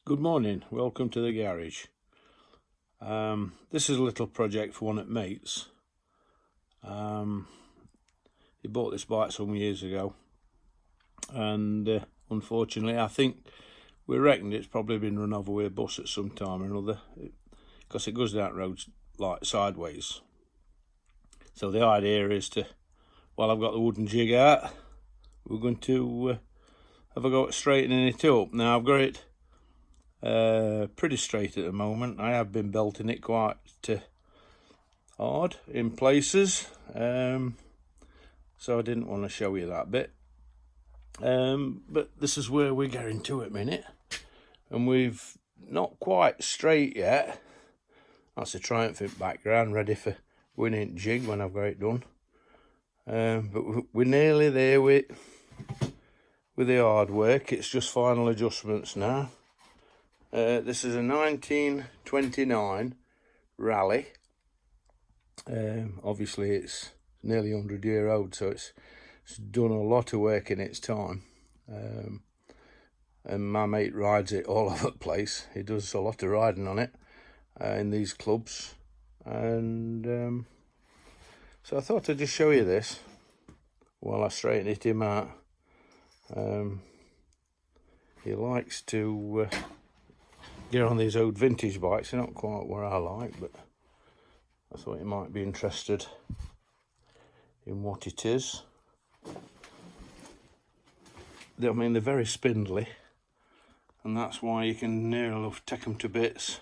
Good morning, welcome to the garage. This is a little project for one at mates. He bought this bike some years ago, and unfortunately I think we reckon it's probably been run over with a bus at some time or another, because it goes down roads like sideways. So the idea is to, while I've got the wooden jig out, we're going to have a go at straightening it up. Now I've got it pretty straight at the moment. I have been belting it quite hard in places, so I didn't want to show you that bit, but this is where we're getting to at minute, and we've not quite straight yet. That's a triumphant background ready for winning jig when I've got it done, but we're nearly there with the hard work. It's just final adjustments now. This is a 1929 Rally. Obviously it's nearly 100-year old, so it's done a lot of work in its time, and my mate rides it all over the place. He does a lot of riding on it in these clubs, and so I thought I'd just show you this while I straighten it him out. He likes to get on these old vintage bikes. They're not quite what I like, but I thought you might be interested in what it is. I mean, they're very spindly, and that's why you can nearly enough take them to bits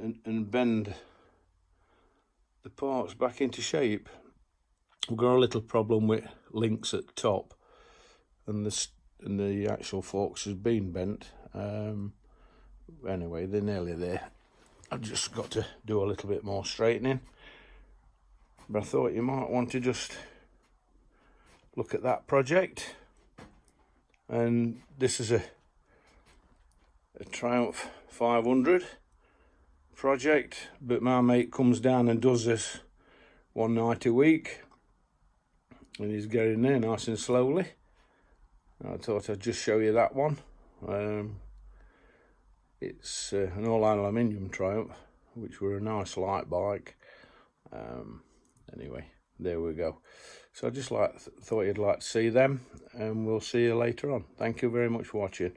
and bend the parts back into shape. We've got a little problem with links at the top, and the actual forks has been bent. Anyway, they're nearly there. I've just got to do a little bit more straightening, but I thought you might want to just look at that project. And this is a Triumph 500 project, but my mate comes down and does this one night a week, and he's getting there nice and slowly. I thought I'd just show you that one. It's an all aluminium Triumph, which were a nice light bike. Anyway, there we go. So I just thought you'd like to see them, and we'll see you later on. Thank you very much for watching.